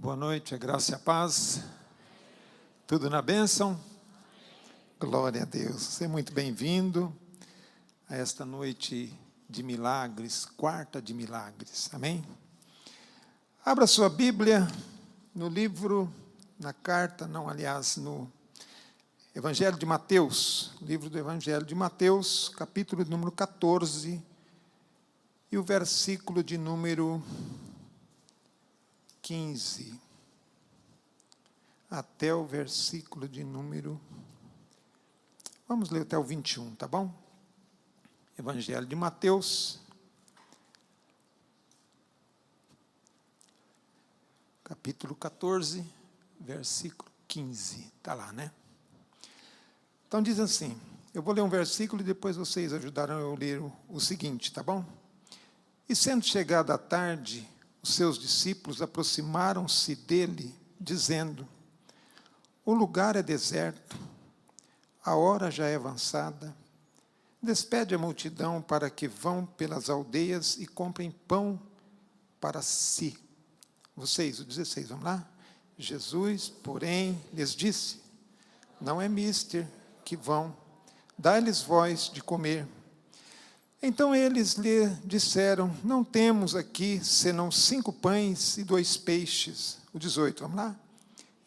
Boa noite, a graça e a paz. Tudo na bênção? Glória a Deus. Você é muito bem-vindo a esta noite de milagres, quarta de milagres. Amém? Abra sua Bíblia no livro, no Evangelho de Mateus, livro do Evangelho de Mateus, capítulo número 14, e o versículo de número 15, até o versículo de número, vamos ler até o 21, tá bom? Evangelho de Mateus, capítulo 14, versículo 15, está lá, né? Então diz assim, eu vou ler um versículo e depois vocês ajudarão eu a ler o seguinte, tá bom? E sendo chegada a tarde, os seus discípulos aproximaram-se dele, dizendo, o lugar é deserto, a hora já é avançada, despede a multidão para que vão pelas aldeias e comprem pão para si. Vocês, o 16, vamos lá? Jesus, porém, lhes disse, não é mister que vão, dá-lhes vós de comer. Então eles lhe disseram, não temos aqui senão 5 pães e 2 peixes. O 18, vamos lá?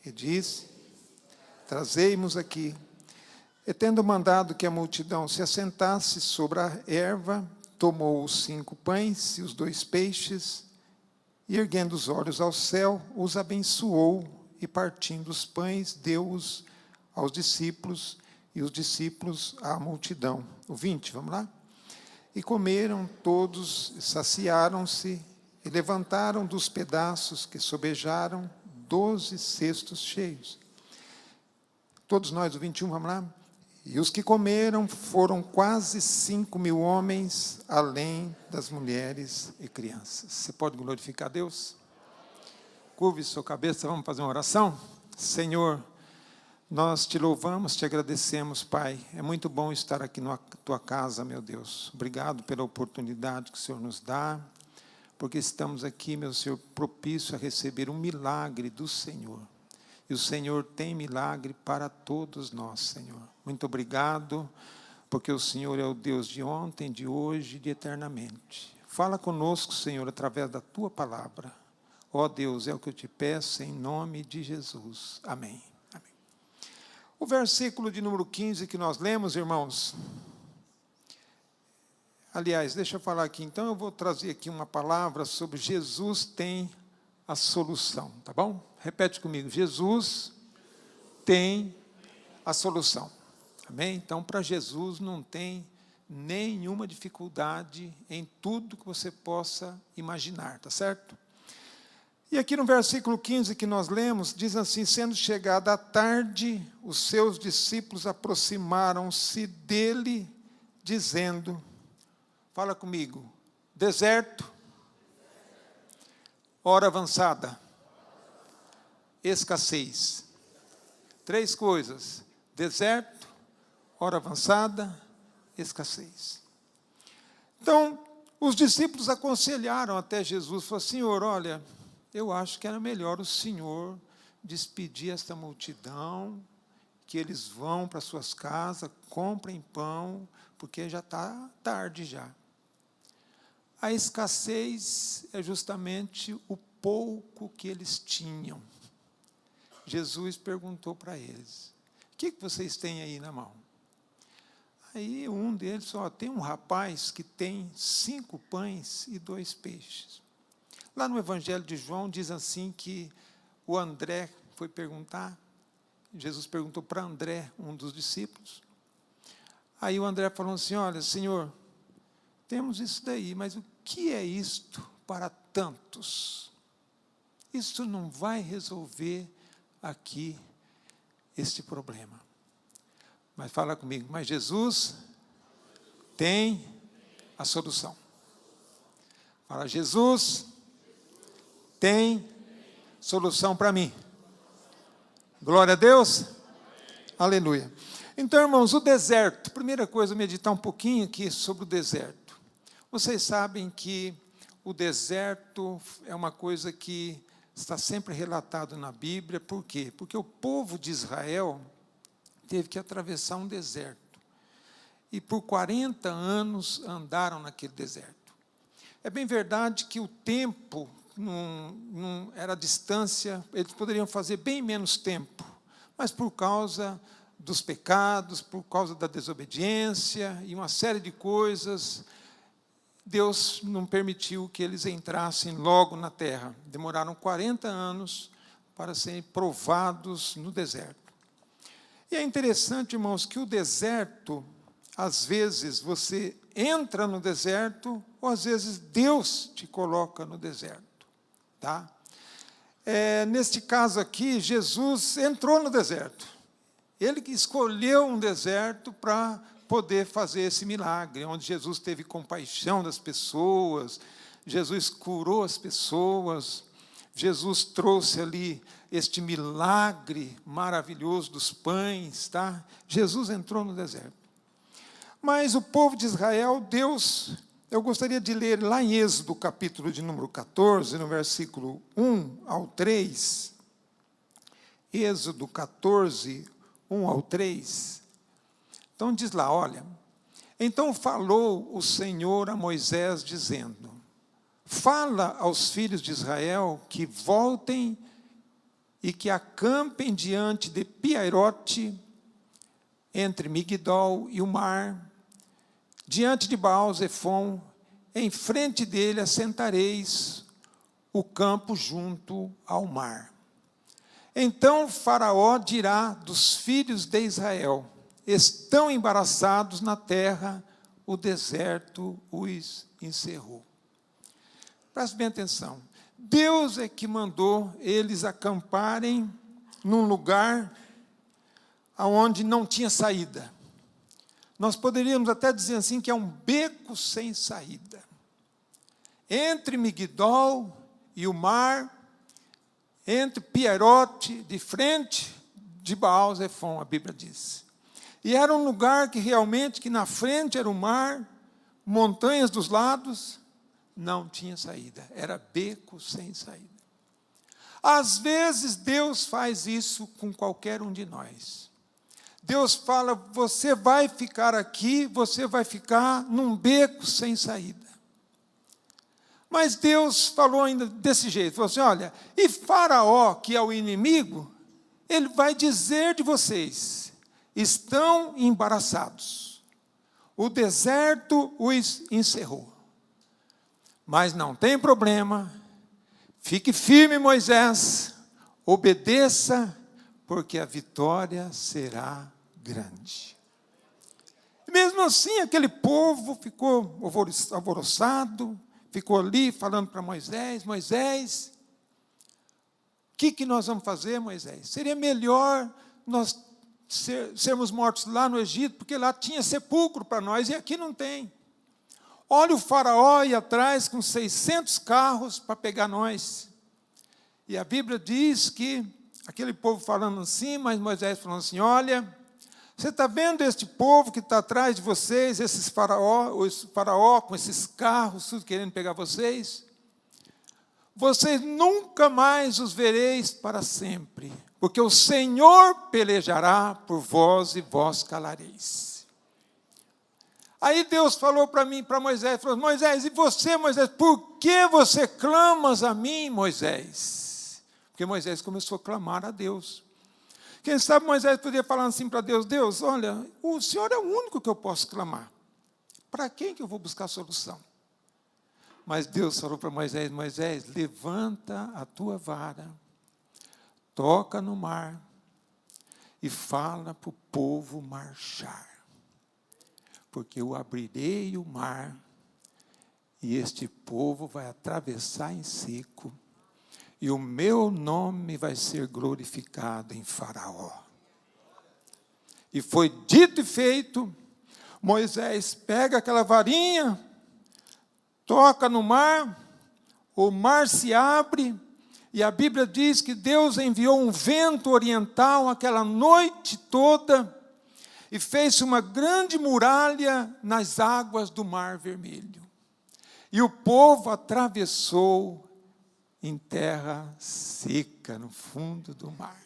E disse, trazei-mos aqui. E tendo mandado que a multidão se assentasse sobre a erva, tomou os 5 pães e os 2 peixes, e erguendo os olhos ao céu, os abençoou, e partindo os pães, deu-os aos discípulos, e os discípulos à multidão. O 20, vamos lá? E comeram todos, saciaram-se, e levantaram dos pedaços que sobejaram 12 cestos cheios. Todos nós, o 21, vamos lá? E os que comeram foram quase 5.000 homens, além das mulheres e crianças. Você pode glorificar a Deus? Curve sua cabeça, vamos fazer uma oração? Senhor, nós te louvamos, te agradecemos, Pai. É muito bom estar aqui na tua casa, meu Deus. Obrigado pela oportunidade que o Senhor nos dá, porque estamos aqui, meu Senhor, propício a receber um milagre do Senhor. E o Senhor tem milagre para todos nós, Senhor. Muito obrigado, porque o Senhor é o Deus de ontem, de hoje e de eternamente. Fala conosco, Senhor, através da tua palavra. Ó Deus, é o que eu te peço, em nome de Jesus. Amém. O versículo de número 15 que nós lemos, irmãos, aliás, deixa eu falar aqui, então eu vou trazer aqui uma palavra sobre Jesus tem a solução, tá bom? Repete comigo, Jesus tem a solução, amém? Então, para Jesus não tem nenhuma dificuldade em tudo que você possa imaginar, tá certo? E aqui no versículo 15 que nós lemos, diz assim, sendo chegada a tarde, os seus discípulos aproximaram-se dele, dizendo, fala comigo, deserto, hora avançada, escassez. 3 coisas, deserto, hora avançada, escassez. Então, os discípulos aconselharam até Jesus, falaram, Senhor, olha, eu acho que era melhor o Senhor despedir esta multidão, que eles vão para suas casas, comprem pão, porque já está tarde já. A escassez é justamente o pouco que eles tinham. Jesus perguntou para eles, o que vocês têm aí na mão? Aí um deles falou, tem um rapaz que tem 5 pães e 2 peixes. Lá no Evangelho de João diz assim que o André foi perguntar, Jesus perguntou para André, um dos discípulos. Aí o André falou assim, olha, Senhor, temos isso daí, mas o que é isto para tantos? Isso não vai resolver aqui este problema. Mas fala comigo, mas Jesus tem a solução. Fala, Jesus tem solução para mim. Glória a Deus. Aleluia. Então, irmãos, o deserto. Primeira coisa, meditar um pouquinho aqui sobre o deserto. Vocês sabem que o deserto é uma coisa que está sempre relatado na Bíblia. Por quê? Porque o povo de Israel teve que atravessar um deserto. E por 40 anos andaram naquele deserto. É bem verdade que o tempo não era a distância, eles poderiam fazer bem menos tempo, mas por causa dos pecados, por causa da desobediência e uma série de coisas, Deus não permitiu que eles entrassem logo na terra. Demoraram 40 anos para serem provados no deserto. E é interessante, irmãos, que o deserto, às vezes você entra no deserto, ou às vezes Deus te coloca no deserto. Tá? Neste caso aqui, Jesus entrou no deserto. Ele que escolheu um deserto para poder fazer esse milagre, onde Jesus teve compaixão das pessoas, Jesus curou as pessoas, Jesus trouxe ali este milagre maravilhoso dos pães. Tá? Jesus entrou no deserto. Mas o povo de Israel, Deus, eu gostaria de ler lá em Êxodo, capítulo de número 14, no versículo 1 ao 3. Êxodo 14, 1 ao 3. Então diz lá, olha, então falou o Senhor a Moisés, dizendo, fala aos filhos de Israel que voltem e que acampem diante de Piairote, entre Migdol e o mar, diante de Baal-Zefon, em frente dele assentareis o campo junto ao mar. Então Faraó dirá dos filhos de Israel, estão embaraçados na terra, o deserto os encerrou. Preste bem atenção. Deus é que mandou eles acamparem num lugar onde não tinha saída. Nós poderíamos até dizer assim que é um beco sem saída. Entre Migdol e o mar, entre Piairote, de frente de Baal-Zefon, a Bíblia diz. E era um lugar que realmente, que na frente era o mar, montanhas dos lados, não tinha saída. Era beco sem saída. Às vezes Deus faz isso com qualquer um de nós. Deus fala, você vai ficar aqui, você vai ficar num beco sem saída. Mas Deus falou ainda desse jeito, falou assim, olha, e Faraó, que é o inimigo, ele vai dizer de vocês, estão embaraçados, o deserto os encerrou. Mas não tem problema, fique firme, Moisés, obedeça, porque a vitória será grande. E mesmo assim, aquele povo ficou alvoroçado, ficou ali falando para Moisés, Moisés, o que nós vamos fazer, Moisés? Seria melhor nós sermos mortos lá no Egito, porque lá tinha sepulcro para nós, e aqui não tem. Olha o Faraó aí atrás com 600 carros para pegar nós. E a Bíblia diz que aquele povo falando assim, mas Moisés falando assim, olha, você está vendo este povo que está atrás de vocês, esses faraó com esses carros, tudo querendo pegar vocês? Vocês nunca mais os vereis para sempre, porque o Senhor pelejará por vós e vós calareis. Aí Deus falou para mim, para Moisés, falou, Moisés, e você, Moisés, por que você clamas a mim, Moisés? Porque Moisés começou a clamar a Deus. Quem sabe Moisés poderia falar assim para Deus, Deus, olha, o Senhor é o único que eu posso clamar. Para quem que eu vou buscar solução? Mas Deus falou para Moisés, Moisés, levanta a tua vara, toca no mar e fala para o povo marchar. Porque eu abrirei o mar e este povo vai atravessar em seco. E o meu nome vai ser glorificado em Faraó. E foi dito e feito, Moisés pega aquela varinha, toca no mar, o mar se abre, e a Bíblia diz que Deus enviou um vento oriental aquela noite toda, e fez uma grande muralha nas águas do Mar Vermelho. E o povo atravessou em terra seca, no fundo do mar.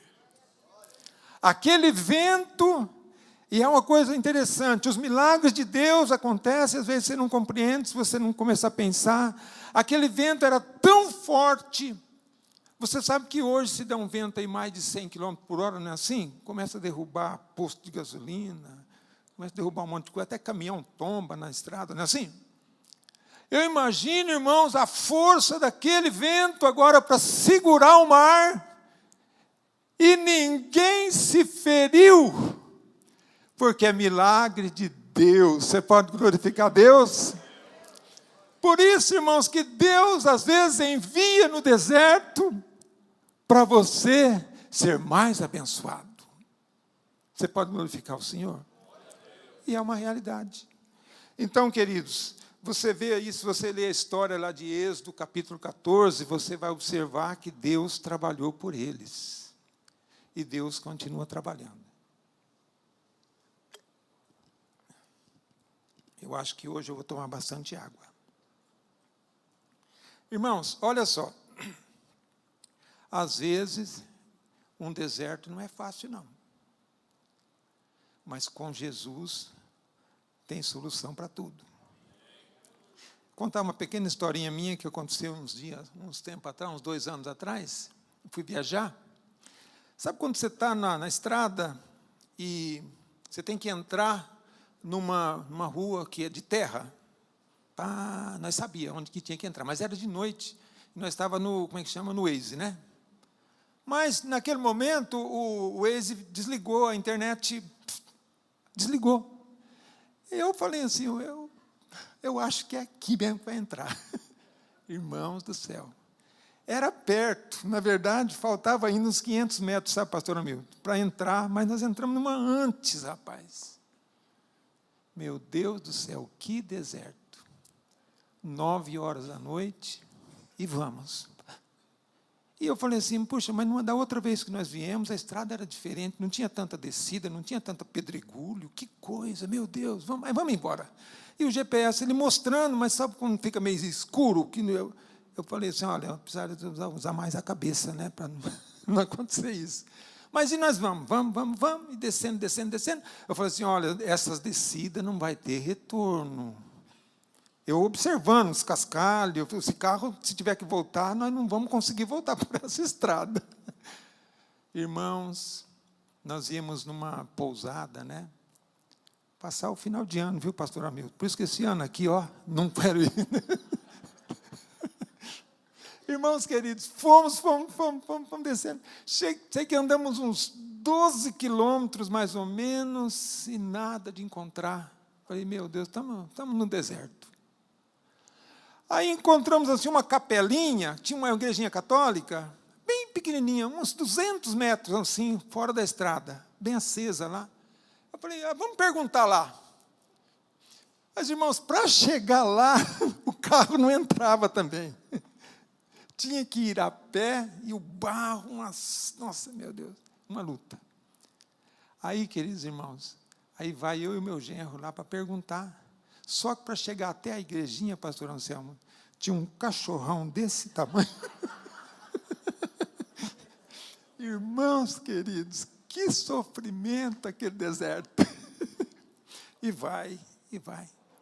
Aquele vento, e é uma coisa interessante, os milagres de Deus acontecem, às vezes você não compreende, se você não começar a pensar. Aquele vento era tão forte. Você sabe que hoje, se der um vento aí mais de 100 km por hora, não é assim? Começa a derrubar posto de gasolina, começa a derrubar um monte de coisa, até caminhão tomba na estrada, não é assim? Eu imagino, irmãos, a força daquele vento agora para segurar o mar, e ninguém se feriu, porque é milagre de Deus. Você pode glorificar Deus? Por isso, irmãos, que Deus às vezes envia no deserto para você ser mais abençoado. Você pode glorificar o Senhor? E é uma realidade. Então, queridos, você vê aí, se você ler a história lá de Êxodo, capítulo 14, você vai observar que Deus trabalhou por eles. E Deus continua trabalhando. Eu acho que hoje eu vou tomar bastante água. Irmãos, olha só. Às vezes, um deserto não é fácil, não. Mas com Jesus, tem solução para tudo. Vou contar uma pequena historinha minha que aconteceu uns tempos atrás, uns 2 anos atrás. Fui viajar. Sabe quando você está na estrada e você tem que entrar numa rua que é de terra? Nós sabíamos onde que tinha que entrar, mas era de noite. Nós estávamos no, como é que chama? No Waze, né? Mas, naquele momento, o Waze desligou, a internet desligou. Eu falei assim, eu acho que é aqui mesmo para entrar. Irmãos do céu. Era perto, na verdade, faltava ainda uns 500 metros, sabe, pastor Hamilton, para entrar, mas nós entramos numa antes, rapaz. Meu Deus do céu, que deserto. 9 horas da noite, e vamos. E eu falei assim, puxa, mas da outra vez que nós viemos, a estrada era diferente, não tinha tanta descida, não tinha tanta pedregulho, que coisa, meu Deus, vamos embora. E o GPS, ele mostrando, mas sabe quando fica meio escuro, que eu falei assim, olha, eu precisaria usar mais a cabeça, né, para não acontecer isso. Mas e nós vamos, e descendo. Eu falei assim, olha, essas descidas não vai ter retorno. Eu observando os cascalhos, esse carro, se tiver que voltar, nós não vamos conseguir voltar por essa estrada. Irmãos, nós íamos numa pousada, né? Passar o final de ano, viu, pastor Hamilton? Por isso que esse ano aqui, não quero ir. Irmãos queridos, fomos descendo. Sei que andamos uns 12 quilômetros, mais ou menos, e nada de encontrar. Falei, meu Deus, estamos no deserto. Aí encontramos assim uma capelinha, tinha uma igrejinha católica, bem pequenininha, uns 200 metros, assim, fora da estrada, bem acesa lá. Eu falei, vamos perguntar lá. Mas, irmãos, para chegar lá, o carro não entrava também. Tinha que ir a pé e o barro, nossa, meu Deus, uma luta. Aí, queridos irmãos, aí vai eu e o meu genro lá para perguntar. Só que para chegar até a igrejinha, pastor Anselmo, tinha um cachorrão desse tamanho. Irmãos queridos, que sofrimento aquele deserto. E vai.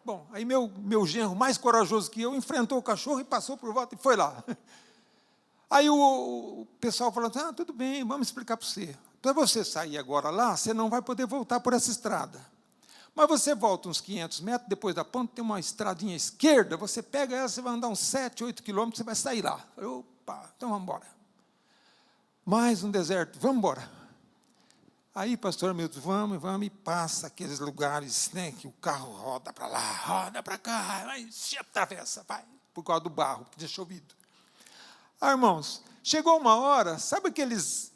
Bom, aí meu genro, mais corajoso que eu, enfrentou o cachorro e passou por volta e foi lá. Aí o pessoal falou assim, tudo bem, vamos explicar para você. Para você sair agora lá, você não vai poder voltar por essa estrada. Mas você volta uns 500 metros, depois da ponta tem uma estradinha à esquerda, você pega ela, você vai andar uns 7, 8 quilômetros, você vai sair lá. Opa, então vamos embora. Mais um deserto, vamos embora. Aí, pastor Hamilton, vamos, e passa aqueles lugares, né, que o carro roda para lá, roda para cá, aí se atravessa, vai, por causa do barro, que tinha chovido. Irmãos, chegou uma hora, sabe aqueles,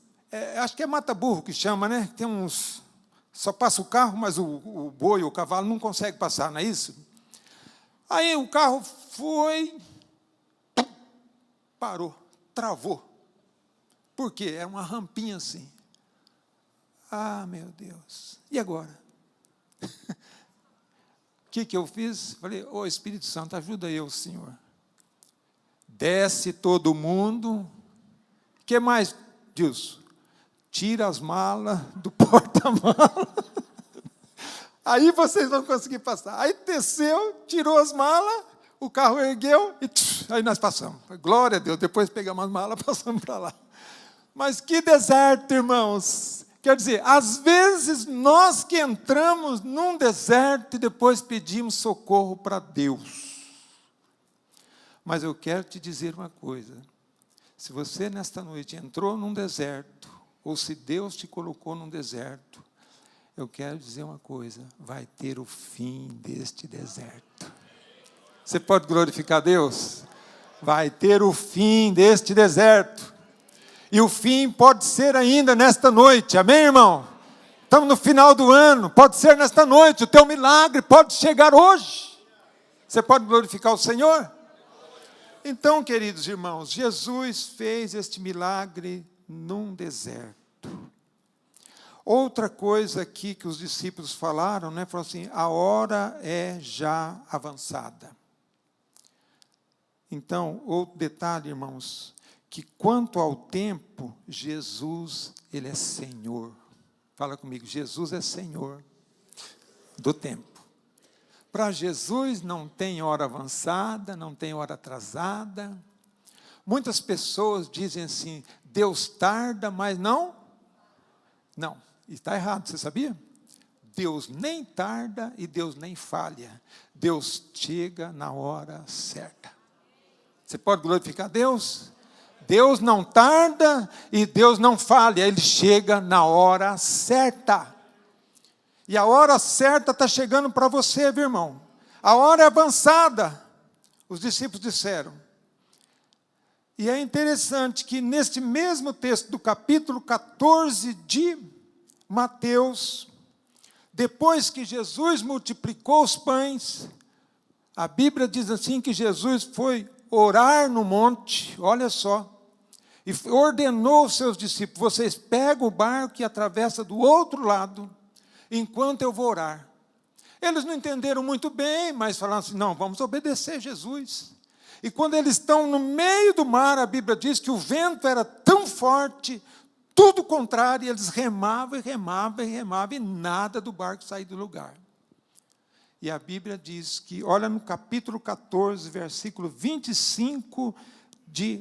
acho que é mata-burro que chama, né, tem uns... Só passa o carro, mas o boi, o cavalo não consegue passar, não é isso? Aí o carro foi, parou, travou. Por quê? Era uma rampinha assim. Meu Deus. E agora? O que eu fiz? Falei, Espírito Santo, ajuda eu, Senhor. desce todo mundo. O que mais, Dilson? Tira as malas do porta-malas. Aí vocês vão conseguir passar. Aí desceu, tirou as malas, o carro ergueu e aí nós passamos. Glória a Deus, depois pegamos as malas e passamos para lá. Mas que deserto, irmãos. Quer dizer, às vezes nós que entramos num deserto e depois pedimos socorro para Deus. Mas eu quero te dizer uma coisa. Se você nesta noite entrou num deserto, ou se Deus te colocou num deserto, eu quero dizer uma coisa, vai ter o fim deste deserto. Você pode glorificar Deus? Vai ter o fim deste deserto. E o fim pode ser ainda nesta noite, amém, irmão? Estamos no final do ano, pode ser nesta noite, o teu milagre pode chegar hoje. Você pode glorificar o Senhor? Então, queridos irmãos, Jesus fez este milagre num deserto. Outra coisa aqui que os discípulos falaram, né? Falaram assim, a hora é já avançada. Então, outro detalhe, irmãos, que quanto ao tempo, Jesus, Ele é Senhor. Fala comigo, Jesus é Senhor do tempo. Para Jesus não tem hora avançada, não tem hora atrasada. Muitas pessoas dizem assim, Deus tarda, mas não. Está errado, você sabia? Deus nem tarda e Deus nem falha. Deus chega na hora certa. Você pode glorificar Deus? Deus não tarda e Deus não falha, Ele chega na hora certa. E a hora certa está chegando para você, meu irmão. A hora é avançada, os discípulos disseram. E é interessante que neste mesmo texto do capítulo 14 de Mateus, depois que Jesus multiplicou os pães, a Bíblia diz assim que Jesus foi orar no monte, olha só, e ordenou aos seus discípulos, vocês pegam o barco e atravessam do outro lado, enquanto eu vou orar. Eles não entenderam muito bem, mas falaram assim, não, vamos obedecer Jesus. E quando eles estão no meio do mar, a Bíblia diz que o vento era tão forte, tudo contrário, e eles remavam, e nada do barco saía do lugar. E a Bíblia diz que, olha no capítulo 14, versículo 25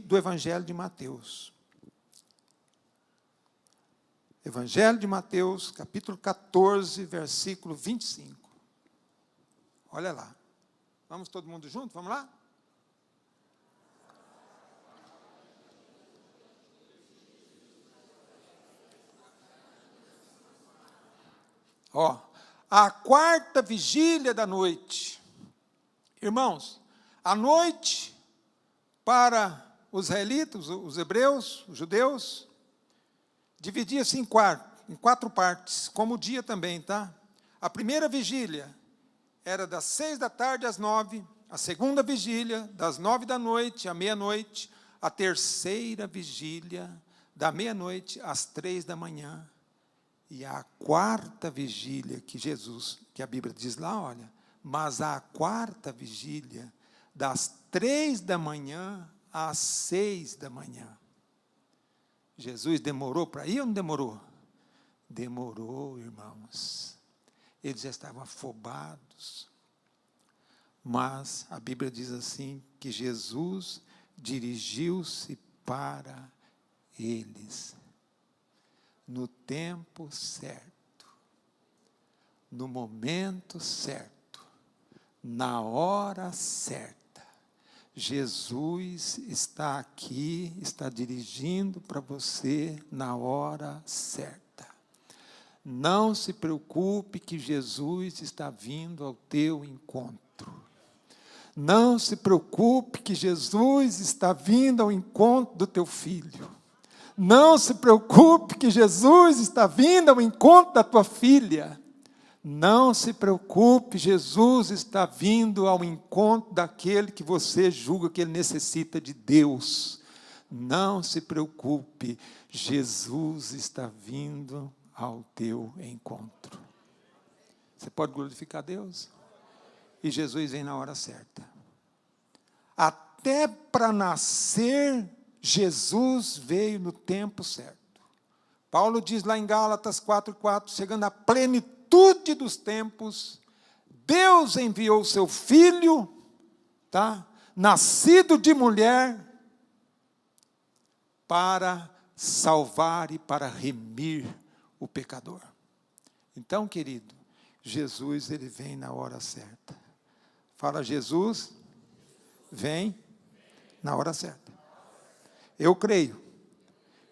do Evangelho de Mateus. Evangelho de Mateus, capítulo 14, versículo 25. Olha lá. Vamos todo mundo junto? Vamos lá? Ó, a quarta vigília da noite. Irmãos, a noite para os israelitas, os hebreus, os judeus, dividia-se em quatro partes, como o dia também, tá? A primeira vigília era das 6 da tarde às 9, a segunda vigília das 9 da noite à meia-noite, a terceira vigília da meia-noite às 3 da manhã, e a quarta vigília que a Bíblia diz lá, olha, mas a quarta vigília das 3 da manhã às 6 da manhã. Jesus demorou para ir ou não demorou? Demorou, irmãos. Eles já estavam afobados. Mas a Bíblia diz assim, que Jesus dirigiu-se para eles. No tempo certo. No momento certo. Na hora certa. Jesus está aqui, está dirigindo para você na hora certa. Não se preocupe que Jesus está vindo ao teu encontro. Não se preocupe que Jesus está vindo ao encontro do teu filho. Não se preocupe que Jesus está vindo ao encontro da tua filha. Não se preocupe, Jesus está vindo ao encontro daquele que você julga que ele necessita de Deus. Não se preocupe, Jesus está vindo ao teu encontro. Você pode glorificar Deus? E Jesus vem na hora certa. até para nascer, Jesus veio no tempo certo. Paulo diz lá em Gálatas 4:4, chegando à plenitude dos tempos, Deus enviou o seu Filho, tá? Nascido de mulher, para salvar e para remir o pecador. Então, querido, Jesus, ele vem na hora certa. Fala, Jesus vem na hora certa. Eu creio,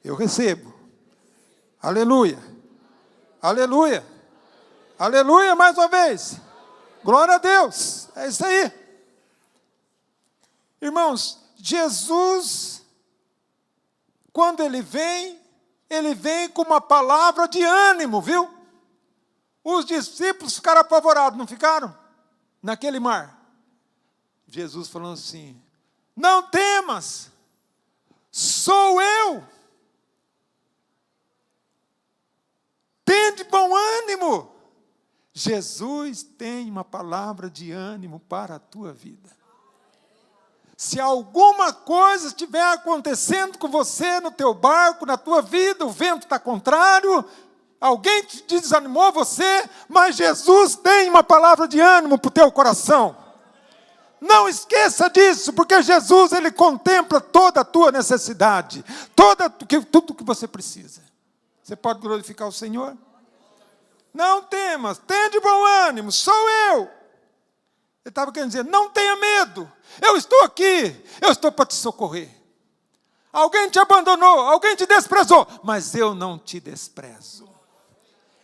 eu recebo. Aleluia, aleluia, aleluia, mais uma vez. Glória a Deus, é isso aí. Irmãos, Jesus, quando ele vem com uma palavra de ânimo, viu? Os discípulos ficaram apavorados, não ficaram? Naquele mar. Jesus falando assim, não temas, sou eu. Tende bom ânimo. Jesus tem uma palavra de ânimo para a tua vida. Se alguma coisa estiver acontecendo com você, no teu barco, na tua vida, o vento está contrário, alguém te desanimou você, mas Jesus tem uma palavra de ânimo para o teu coração. Não esqueça disso, porque Jesus, ele contempla toda a tua necessidade, tudo que você precisa. Você pode glorificar o Senhor? Não temas, tende bom ânimo, sou eu. Ele estava querendo dizer, não tenha medo, eu estou aqui, eu estou para te socorrer. Alguém te abandonou, alguém te desprezou, mas eu não te desprezo.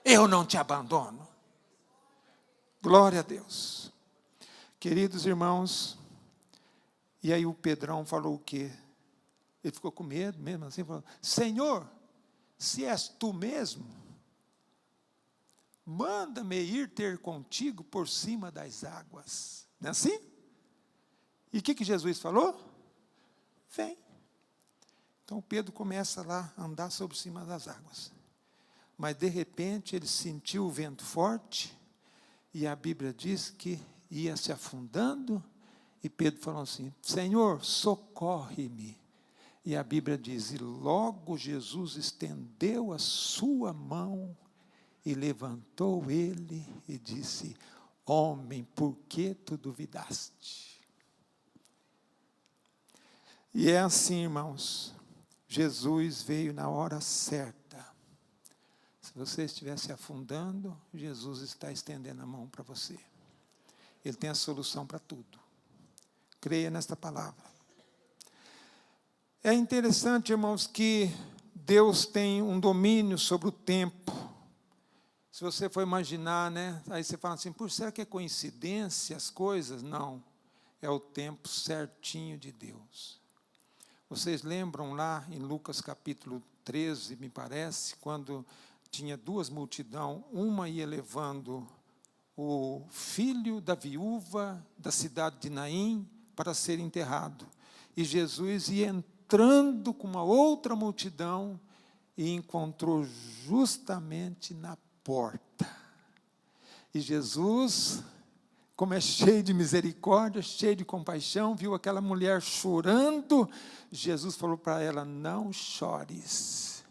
Eu não te abandono. Glória a Deus. Queridos irmãos, e aí o Pedrão falou o quê? Ele ficou com medo mesmo assim, falou, Senhor, se és tu mesmo, manda-me ir ter contigo por cima das águas. Não é assim? E o que Jesus falou? Vem. Então Pedro começa lá a andar sobre cima das águas. Mas de repente ele sentiu o vento forte, e a Bíblia diz que ia se afundando, e Pedro falou assim, Senhor, socorre-me. E a Bíblia diz, e logo Jesus estendeu a sua mão, e levantou ele e disse, homem, por que tu duvidaste? E é assim, irmãos, Jesus veio na hora certa. Se você estiver se afundando, Jesus está estendendo a mão para você. Ele tem a solução para tudo. Creia nesta palavra. É interessante, irmãos, que Deus tem um domínio sobre o tempo. Se você for imaginar, né? Aí você fala assim, será que é coincidência as coisas? Não, é o tempo certinho de Deus. Vocês lembram lá em Lucas capítulo 13, me parece, quando tinha duas multidões, uma ia levando o filho da viúva da cidade de Naim para ser enterrado. E Jesus ia entrando com uma outra multidão e encontrou justamente na porta. E Jesus, como é cheio de misericórdia, cheio de compaixão, viu aquela mulher chorando, Jesus falou para ela, não chores.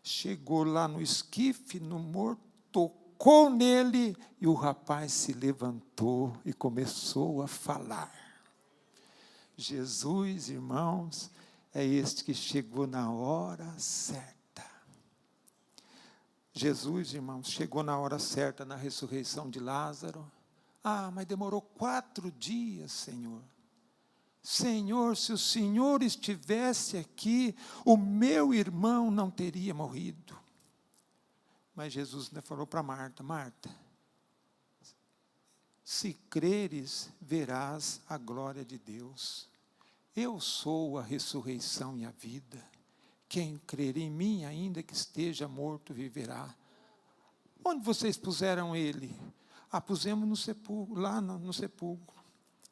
Chegou lá no esquife, no morto, tocou nele, e o rapaz se levantou e começou a falar. Jesus, irmãos, é este que chegou na hora certa. Jesus, irmãos, chegou na hora certa na ressurreição de Lázaro. Mas demorou 4 dias, Senhor. Senhor, se o Senhor estivesse aqui, o meu irmão não teria morrido. Mas Jesus ainda falou para Marta, Marta, se creres, verás a glória de Deus. Eu sou a ressurreição e a vida. Quem crer em mim, ainda que esteja morto, viverá. Onde vocês puseram ele? Pusemos no sepulcro, lá no sepulcro.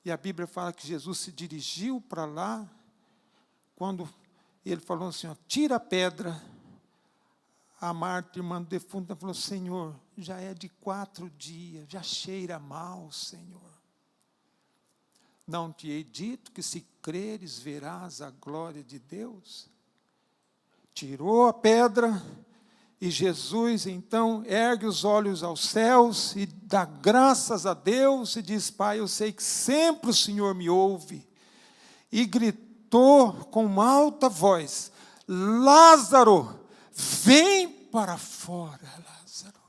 E a Bíblia fala que Jesus se dirigiu para lá, quando ele falou assim, tira a pedra. A Marta, irmã do defunto, falou, Senhor, já é de 4 dias, já cheira mal, Senhor. Não te hei dito que se creres verás a glória de Deus? Tirou a pedra e Jesus então ergue os olhos aos céus e dá graças a Deus e diz: Pai, eu sei que sempre o Senhor me ouve. E gritou com alta voz: Lázaro, vem para fora, Lázaro.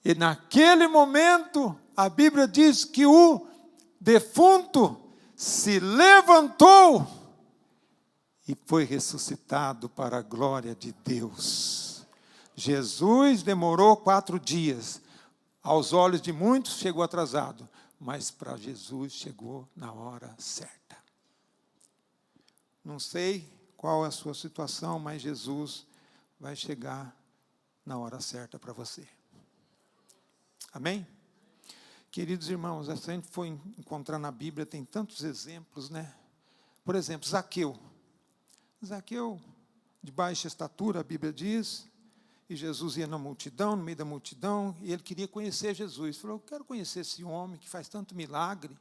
E naquele momento, a Bíblia diz que o defunto se levantou e foi ressuscitado para a glória de Deus. Jesus demorou 4 dias. Aos olhos de muitos chegou atrasado, mas para Jesus chegou na hora certa. Não sei qual é a sua situação, mas Jesus vai chegar na hora certa para você. Amém? Queridos irmãos, se a gente for encontrar na Bíblia, tem tantos exemplos, né? Por exemplo, Zaqueu. Zaqueu, de baixa estatura, a Bíblia diz, e Jesus ia na multidão, no meio da multidão, e ele queria conhecer Jesus. Falou: eu quero conhecer esse homem que faz tanto milagre.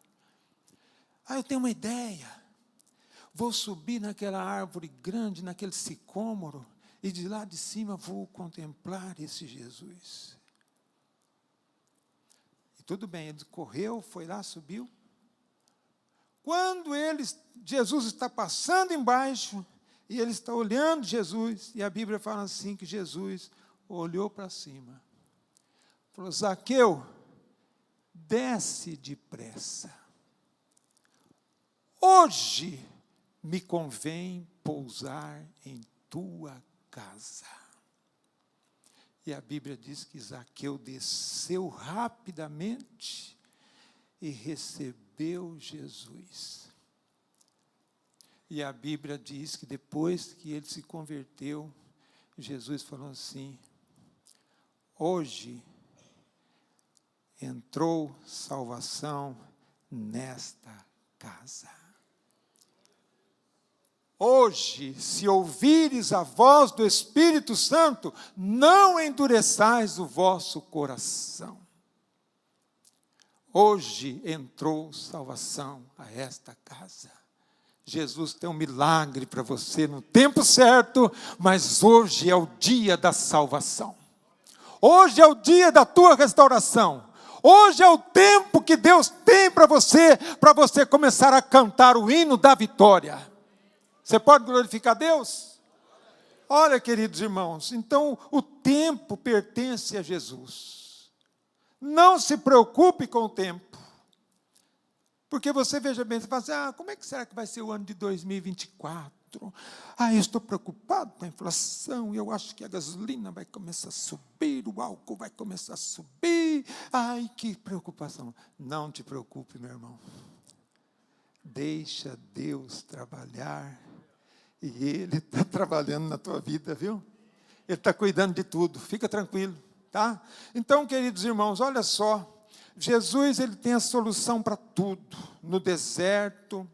Eu tenho uma ideia. Vou subir naquela árvore grande, naquele sicômoro, e de lá de cima vou contemplar esse Jesus. E tudo bem, ele correu, foi lá, subiu. Quando Jesus está passando embaixo, e ele está olhando Jesus, e a Bíblia fala assim, que Jesus olhou para cima. Falou: Zaqueu, desce depressa. Hoje me convém pousar em tua casa. E a Bíblia diz que Zaqueu desceu rapidamente e recebeu Jesus. E a Bíblia diz que depois que ele se converteu, Jesus falou assim: hoje entrou salvação nesta casa. Hoje, se ouvires a voz do Espírito Santo, não endureçais o vosso coração. Hoje entrou salvação a esta casa. Jesus tem um milagre para você no tempo certo, mas hoje é o dia da salvação. Hoje é o dia da tua restauração. Hoje é o tempo que Deus tem para você começar a cantar o hino da vitória. Você pode glorificar Deus? Olha, queridos irmãos, então o tempo pertence a Jesus. Não se preocupe com o tempo. Porque você, veja bem, você fala assim: como é que será que vai ser o ano de 2024? Eu estou preocupado com a inflação, eu acho que a gasolina vai começar a subir, o álcool vai começar a subir. Ai, que preocupação. Não te preocupe, meu irmão. Deixa Deus trabalhar, e Ele está trabalhando na tua vida, viu? Ele está cuidando de tudo, fica tranquilo, tá? Então, queridos irmãos, olha só, Jesus, ele tem a solução para tudo. No deserto,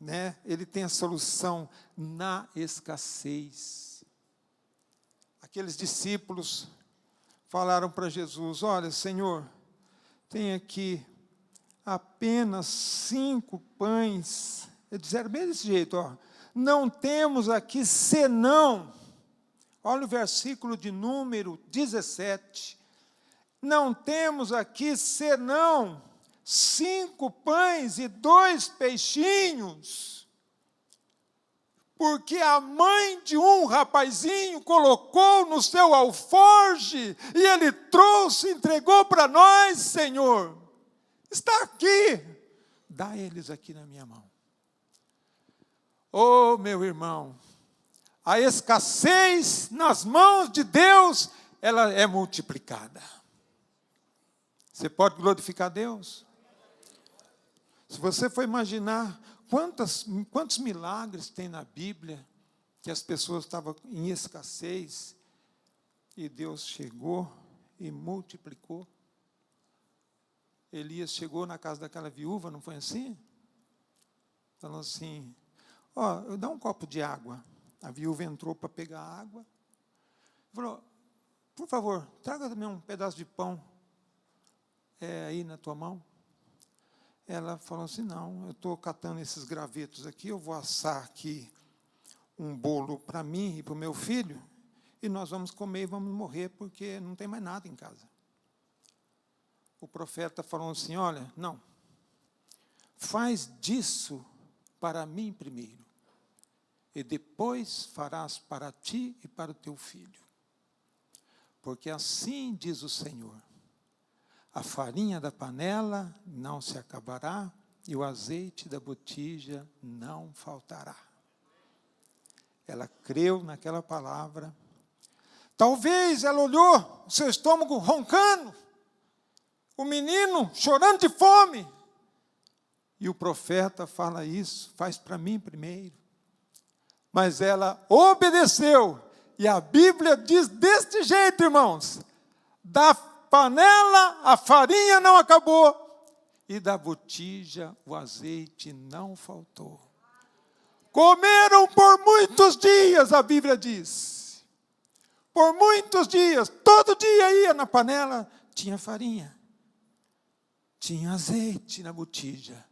né? Ele tem a solução na escassez. Aqueles discípulos falaram para Jesus: olha, Senhor, tem aqui apenas 5 pães. Eles disseram bem desse jeito: não temos aqui senão, olha o versículo de número 17, não temos aqui senão 5 pães e 2 peixinhos, porque a mãe de um rapazinho colocou no seu alforje, e ele trouxe, entregou para nós, Senhor. Está aqui, dá eles aqui na minha mão. Oh, meu irmão, a escassez nas mãos de Deus, ela é multiplicada. Você pode glorificar Deus? Se você for imaginar quantos milagres tem na Bíblia, que as pessoas estavam em escassez, e Deus chegou e multiplicou. Elias chegou na casa daquela viúva, não foi assim? Falou assim: dá um copo de água. A viúva entrou para pegar a água. Falou: por favor, traga também um pedaço de pão aí na tua mão. ela falou assim, não, eu estou catando esses gravetos aqui, eu vou assar aqui um bolo para mim e para o meu filho, e nós vamos comer e vamos morrer, porque não tem mais nada em casa. O profeta falou assim, olha, não, faz disso para mim primeiro, e depois farás para ti e para o teu filho. Porque assim diz o Senhor, a farinha da panela não se acabará, e o azeite da botija não faltará. Ela creu naquela palavra. Talvez ela olhou, o seu estômago roncando, o menino chorando de fome. E o profeta fala isso, faz para mim primeiro. Mas ela obedeceu. E a Bíblia diz deste jeito, irmãos. Da panela a farinha não acabou. E da botija o azeite não faltou. Comeram por muitos dias, a Bíblia diz. Por muitos dias. Todo dia ia na panela, tinha farinha. Tinha azeite na botija.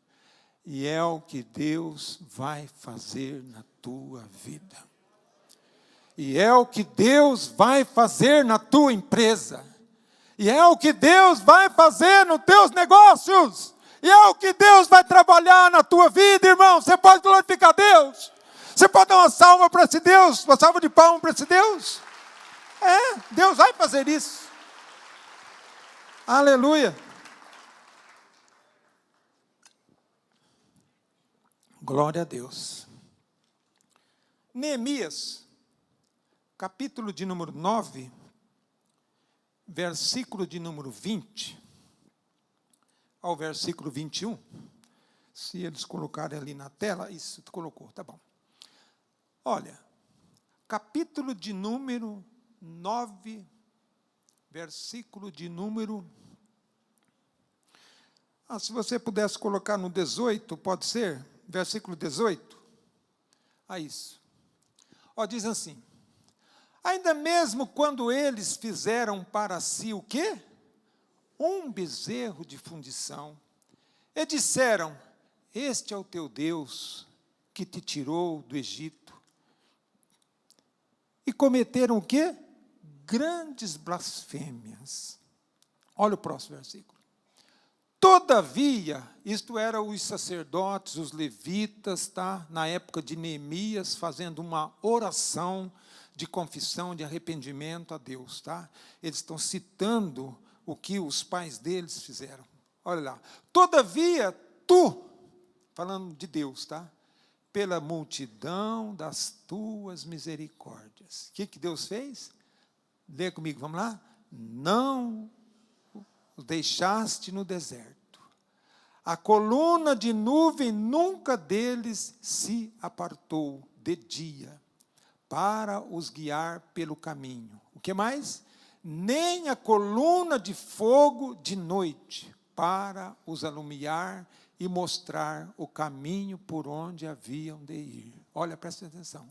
E é o que Deus vai fazer na tua vida. E é o que Deus vai fazer na tua empresa. E é o que Deus vai fazer nos teus negócios. E é o que Deus vai trabalhar na tua vida, irmão. Você pode glorificar Deus. Você pode dar uma salva para esse Deus, uma salva de palmas para esse Deus. Deus vai fazer isso. Aleluia. Glória a Deus. Neemias, capítulo de número 9, versículo de número 20, ao versículo 21. Se eles colocarem ali na tela, isso, colocou, tá bom. Olha, capítulo de número 9, versículo de número... se você pudesse colocar no 18, pode ser? Versículo 18. Isso. Diz assim. Ainda mesmo quando eles fizeram para si o quê? Um bezerro de fundição. E disseram, este é o teu Deus que te tirou do Egito. E cometeram o quê? Grandes blasfêmias. Olha o próximo versículo. Todavia, isto era os sacerdotes, os levitas, tá? Na época de Neemias, fazendo uma oração de confissão, de arrependimento a Deus. Tá? Eles estão citando o que os pais deles fizeram. Olha lá. Todavia, tu, falando de Deus, tá? Pela multidão das tuas misericórdias. O que Deus fez? Lê comigo, vamos lá? Não os deixaste no deserto. A coluna de nuvem nunca deles se apartou de dia, para os guiar pelo caminho. O que mais? Nem a coluna de fogo de noite, para os alumiar e mostrar o caminho por onde haviam de ir. Olha, presta atenção.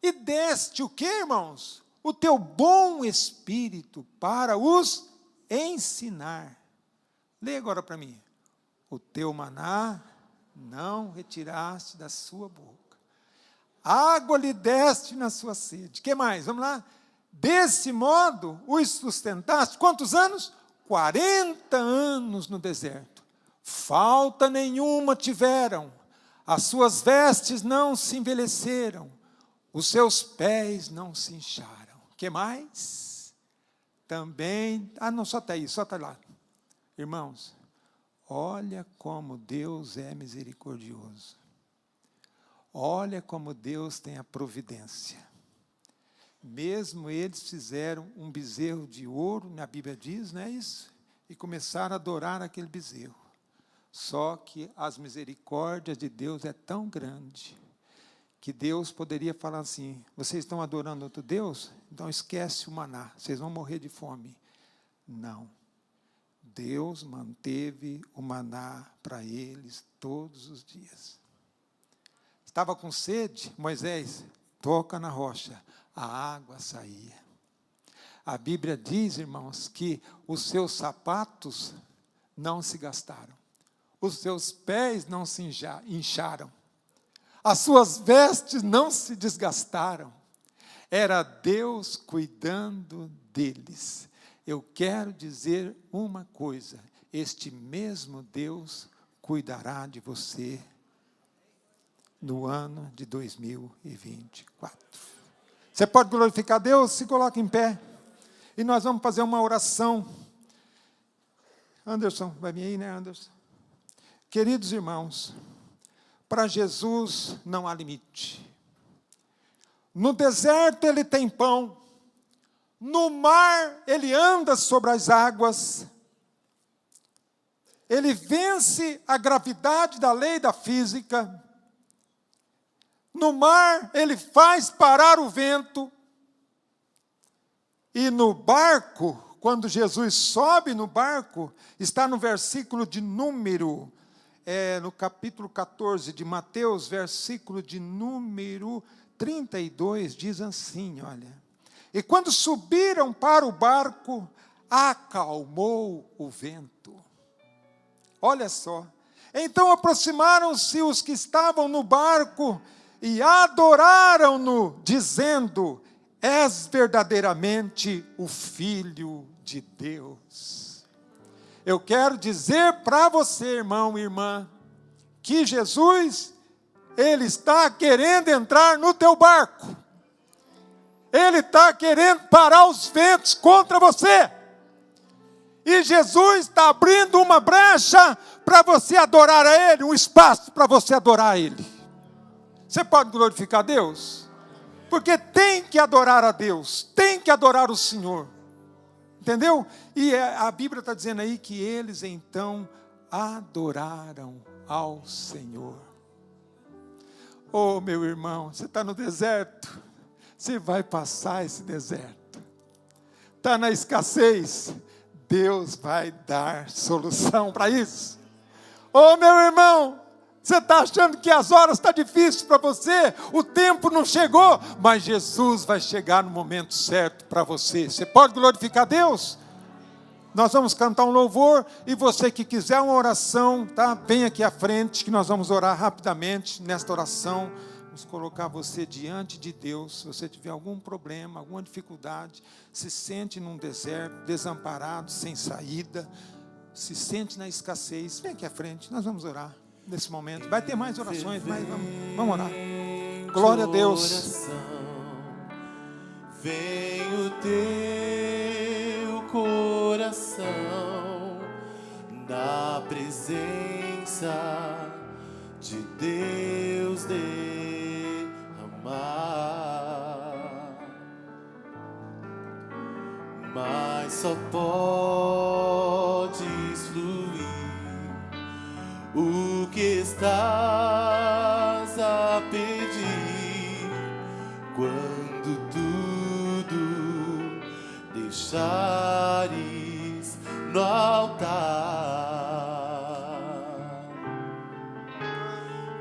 E deste o que, irmãos? O teu bom espírito para os ensinar. Leia agora para mim. O teu maná não retiraste da sua boca. Água lhe deste na sua sede. O que mais? Vamos lá. Desse modo os sustentaste. Quantos anos? 40 anos no deserto. Falta nenhuma tiveram. As suas vestes não se envelheceram. Os seus pés não se incharam. O que mais? Também, não, só está aí, só está lá. Irmãos, olha como Deus é misericordioso. Olha como Deus tem a providência. Mesmo eles fizeram um bezerro de ouro, na Bíblia diz, não é isso? E começaram a adorar aquele bezerro. Só que as misericórdias de Deus é tão grande, que Deus poderia falar assim, vocês estão adorando outro Deus? Então esquece o maná, vocês vão morrer de fome. Não. Deus manteve o maná para eles todos os dias. Estava com sede, Moisés, toca na rocha, a água saía. A Bíblia diz, irmãos, que os seus sapatos não se gastaram. os seus pés não se incharam, as suas vestes não se desgastaram. Era Deus cuidando deles. Eu quero dizer uma coisa: este mesmo Deus cuidará de você no ano de 2024. Você pode glorificar Deus? Se coloque em pé. E nós vamos fazer uma oração. Anderson, vai vir aí, né, Anderson? Queridos irmãos, para Jesus não há limite. No deserto ele tem pão, no mar ele anda sobre as águas, ele vence a gravidade da lei da física, no mar ele faz parar o vento, e no barco, quando Jesus sobe no barco, está no versículo de número, no capítulo 14 de Mateus, versículo de número 32, diz assim, olha: e quando subiram para o barco, acalmou o vento. Olha só. Então aproximaram-se os que estavam no barco e adoraram-no, dizendo: és verdadeiramente o Filho de Deus. Eu quero dizer para você, irmão e irmã, que Jesus, Ele está querendo entrar no teu barco. Ele está querendo parar os ventos contra você. E Jesus está abrindo uma brecha para você adorar a Ele, um espaço para você adorar a Ele. Você pode glorificar a Deus? Porque tem que adorar a Deus, tem que adorar o Senhor. Entendeu? E a Bíblia está dizendo aí que eles então adoraram ao Senhor. Oh, meu irmão, você está no deserto, você vai passar esse deserto. Está na escassez, Deus vai dar solução para isso. Oh, meu irmão, você está achando que as horas estão difíceis para você, o tempo não chegou, mas Jesus vai chegar no momento certo para você. Você pode glorificar Deus? Nós vamos cantar um louvor, e você que quiser uma oração, tá? Vem aqui à frente, que nós vamos orar rapidamente nesta oração. Vamos colocar você diante de Deus. Se você tiver algum problema, alguma dificuldade, se sente num deserto, desamparado, sem saída, se sente na escassez, vem aqui à frente, nós vamos orar nesse momento. Vai ter mais orações, mas vamos orar. Glória a Deus. Vem o teu coração na presença de Deus derramar, mas só podes fluir o que estás a pedir quando tudo deixares no altar.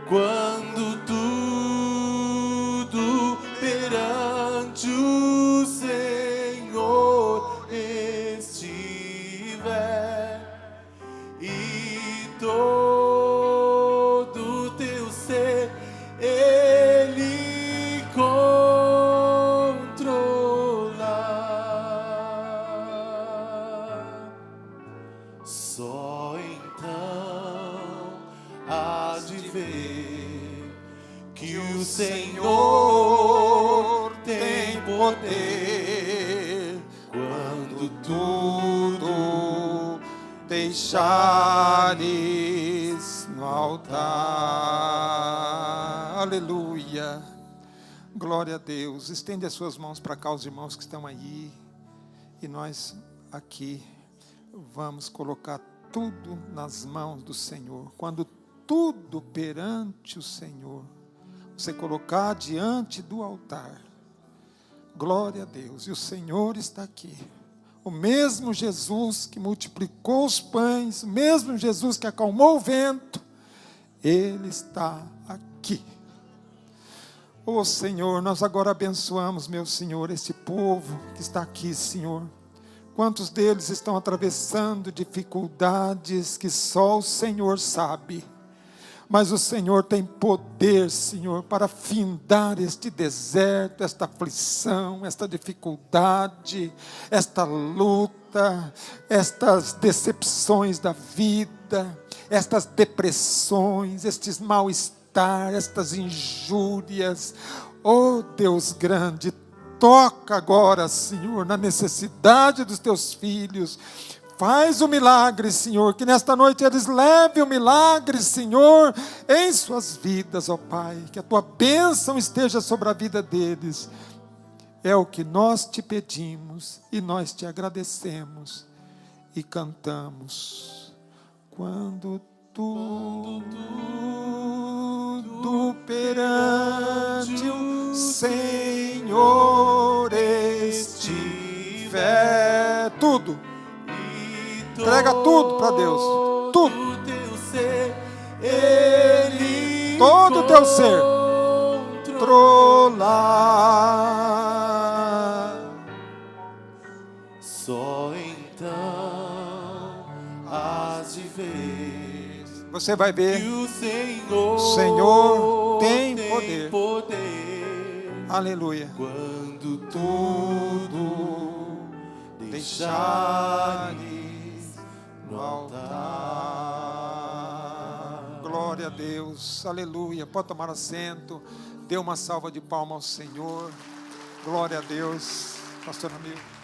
Quando tudo perante o Senhor estiver e todo teu ser Ele controlar, só então há de ver que o Senhor tem poder quando tudo deixares no altar. Aleluia. Glória a Deus. Estende as suas mãos para cá, os irmãos que estão aí. E nós aqui vamos colocar tudo nas mãos do Senhor. Quando tudo perante o Senhor, você colocar diante do altar. Glória a Deus. E o Senhor está aqui. O mesmo Jesus que multiplicou os pães, o mesmo Jesus que acalmou o vento, Ele está aqui. Oh Senhor, nós agora abençoamos, meu Senhor, esse povo que está aqui, Senhor. Quantos deles estão atravessando dificuldades que só o Senhor sabe? Mas o Senhor tem poder, Senhor, para findar este deserto, esta aflição, esta dificuldade, esta luta, estas decepções da vida, estas depressões, estes mal-estar, estas injúrias. Oh Deus grande, toca agora, Senhor, na necessidade dos teus filhos. Faz o milagre, Senhor, que nesta noite eles levem o milagre, Senhor, em suas vidas, ó Pai. Que a tua bênção esteja sobre a vida deles. É o que nós te pedimos e nós te agradecemos e cantamos. Quando tudo perante o Senhor estiver, tudo. Entrega tudo para Deus. Tudo. Todo o teu ser. Controlar. Só então hás de ver. Você vai ver. Que o Senhor tem poder. Aleluia. Quando tudo deixares no altar. Glória a Deus, aleluia. Pode tomar assento. Dê uma salva de palmas ao Senhor. Glória a Deus. Pastor amigo.